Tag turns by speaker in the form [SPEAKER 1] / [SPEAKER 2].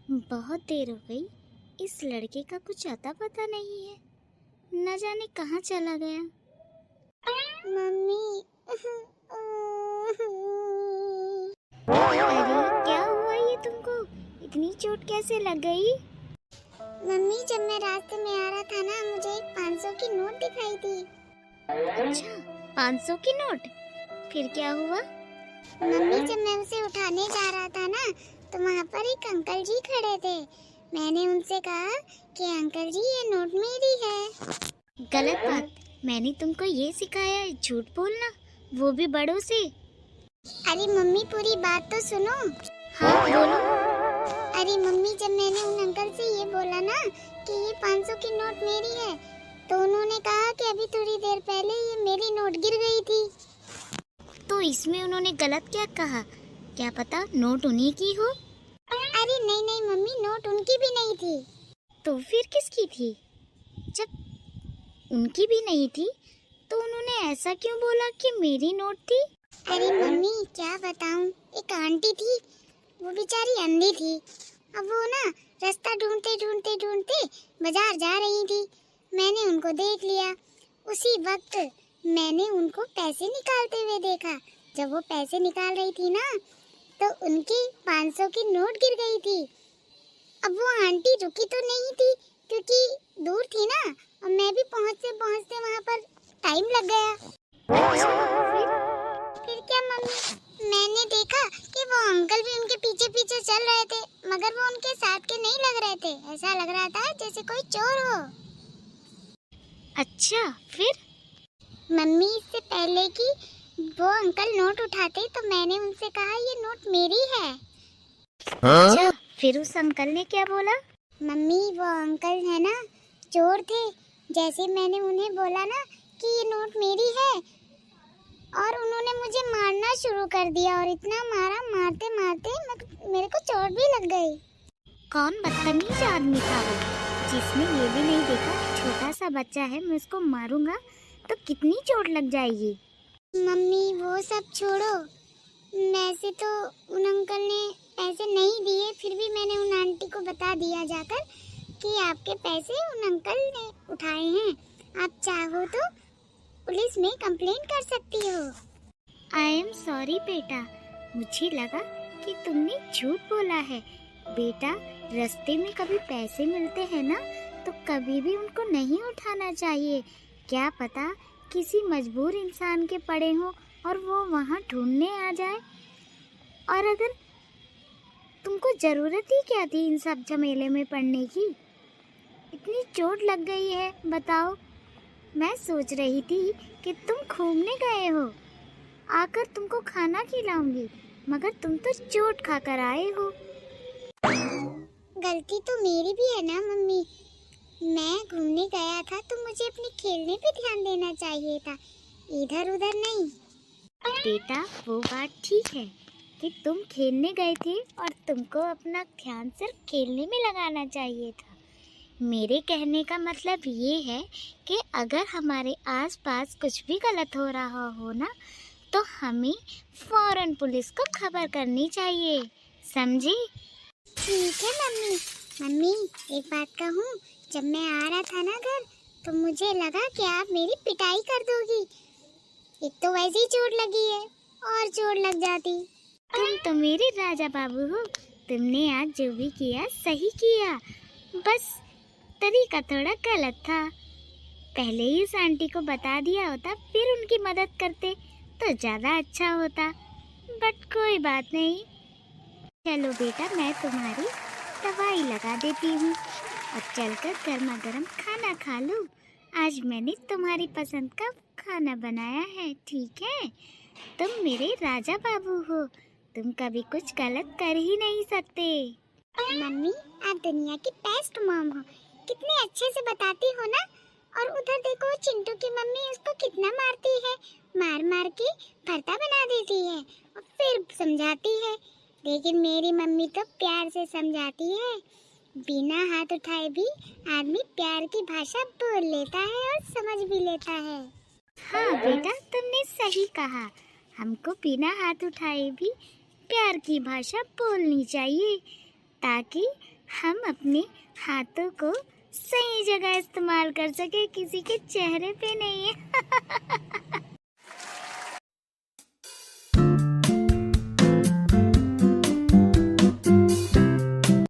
[SPEAKER 1] बहुत देर हो गई, इस लड़के का कुछ अता पता नहीं है। न जाने कहाँ चला गया।
[SPEAKER 2] मम्मी।
[SPEAKER 1] अरे क्या हुआ ये तुमको? इतनी चोट कैसे लग गई?
[SPEAKER 2] मम्मी, जब मैं रास्ते में आ रहा था ना, मुझे एक 500 की नोट दिखाई दी।
[SPEAKER 1] अच्छा, 500 की नोट? फिर क्या हुआ?
[SPEAKER 2] मम्मी, जब मैं उसे उठाने जा रहा था ना, तो वहाँ पर एक अंकल जी खड़े थे। मैंने उनसे कहा कि अंकल जी, ये नोट मेरी है।
[SPEAKER 1] गलत बात। मैंने तुमको ये सिखाया है झूठ बोलना, वो भी बड़ों से।
[SPEAKER 2] अरे मम्मी, पूरी बात तो सुनो।
[SPEAKER 1] हाँ बोलो।
[SPEAKER 2] अरे मम्मी, जब मैंने उन अंकल से ये बोला ना कि ये 500 की नोट मेरी है, तो उन्होंने कहा कि अभी थोड़ी देर पहले ये मेरी नोट गिर गई थी।
[SPEAKER 1] तो इसमें उन्होंने गलत क्या कहा? क्या पता नोट उन्हीं की हो।
[SPEAKER 2] अरे नहीं नहीं मम्मी, नोट उनकी भी नहीं थी।
[SPEAKER 1] तो फिर किसकी थी? जब उनकी भी नहीं थी तो उन्होंने ऐसा क्यों बोला कि मेरी नोट थी?
[SPEAKER 2] अरे मम्मी, क्या बताऊं, एक आंटी थी, वो बेचारी अंधी थी। अब वो ना रास्ता ढूंढते ढूंढते ढूंढते बाजार जा रही थी। मैंने उनको देख लिया। उसी वक्त मैंने उनको पैसे निकालते हुए देखा। जब वो पैसे निकाल रही थी ना, तो उनकी 500 की नोट गिर गई थी। अब वो आंटी रुकी तो नहीं थी, क्योंकि दूर थी ना, और मैं भी पहुंचते पहुंचते वहां पर टाइम लग गया। फिर क्या मम्मी, मैंने देखा कि वो अंकल भी उनके पीछे पीछे चल रहे थे, मगर वो उनके साथ के नहीं लग रहे थे। ऐसा लग रहा था जैसे कोई चोर हो।
[SPEAKER 1] अच्छा फिर?
[SPEAKER 2] मम्मी, इससे पहले कि वो अंकल नोट उठाते, तो मैंने उनसे कहा ये नोट मेरी है।
[SPEAKER 1] अच्छा, फिर उस अंकल ने क्या बोला?
[SPEAKER 2] मम्मी, वो अंकल है ना, चोर थे। जैसे मैंने उन्हें बोला ना कि ये नोट मेरी है, और उन्होंने मुझे मारना शुरू कर दिया, और इतना मारा, मारते मारते मेरे को चोट भी लग गई।
[SPEAKER 1] कौन बदतमीज आदमी था वो, जिसने ये भी नहीं देखा कि छोटा सा बच्चा है, मैं उसको मारूंगा तो कितनी चोट लग जाएगी।
[SPEAKER 2] मम्मी, वो सब छोड़ो। वैसे तो उन अंकल ने पैसे नहीं दिए, फिर भी मैंने उन आंटी को बता दिया जाकर कि आपके पैसे उन अंकल ने उठाए हैं। आप चाहो तो पुलिस में कंप्लेंट कर सकती हो।
[SPEAKER 1] आई एम सॉरी बेटा, मुझे लगा कि तुमने झूठ बोला है। बेटा, रास्ते में कभी पैसे मिलते हैं ना, तो कभी भी उनको नहीं उठाना चाहिए। क्या पता किसी मजबूर इंसान के पड़े हों और वो वहाँ ढूंढने आ जाए। और अगर तुमको ज़रूरत ही क्या थी इन सब झमेले में पड़ने की? इतनी चोट लग गई है, बताओ। मैं सोच रही थी कि तुम घूमने गए हो, आकर तुमको खाना खिलाऊंगी, मगर तुम तो चोट खाकर आए हो।
[SPEAKER 2] गलती तो मेरी भी है ना मम्मी। मैं घूमने गया था तो मुझे अपने खेलने पे ध्यान देना चाहिए था, इधर उधर नहीं।
[SPEAKER 1] बेटा, वो बात ठीक है कि तुम खेलने गए थे और तुमको अपना ध्यान सिर्फ खेलने में लगाना चाहिए था। मेरे कहने का मतलब ये है कि अगर हमारे आसपास कुछ भी गलत हो रहा हो ना, तो हमें फौरन पुलिस को खबर करनी चाहिए, समझी?
[SPEAKER 2] ठीक है मम्मी। मम्मी, एक बात कहूँ, जब मैं आ रहा था ना घर, तो मुझे लगा कि आप मेरी पिटाई कर दोगी। एक तो वैसे ही चोट लगी है, और चोट लग जाती।
[SPEAKER 1] तुम तो मेरे राजा बाबू हो। तुमने आज जो भी किया सही किया, बस तरीका थोड़ा गलत था। पहले ही उस आंटी को बता दिया होता, फिर उनकी मदद करते तो ज़्यादा अच्छा होता। बट कोई बात नहीं। चलो बेटा, मैं तुम्हारी दवाई लगा देती हूँ और चलकर गर्मा गर्म खाना खा लो। आज मैंने तुम्हारी पसंद का खाना बनाया है, ठीक है? तुम मेरे राजा बाबू हो, तुम कभी कुछ गलत कर ही नहीं सकते।
[SPEAKER 2] मम्मी, आप दुनिया की बेस्ट मॉम हो। कितने अच्छे से बताती हो ना। और उधर देखो, चिंटू की मम्मी उसको कितना मारती है, मार मार के भरता बना देती है और फिर समझाती है। लेकिन मेरी मम्मी तो प्यार से समझाती है। बिना हाथ उठाए भी आदमी प्यार की भाषा बोल लेता है और समझ भी लेता है।
[SPEAKER 1] हाँ बेटा, तुमने सही कहा। हमको बिना हाथ उठाए भी प्यार की भाषा बोलनी चाहिए, ताकि हम अपने हाथों को सही जगह इस्तेमाल कर सके, किसी के चेहरे पे नहीं है।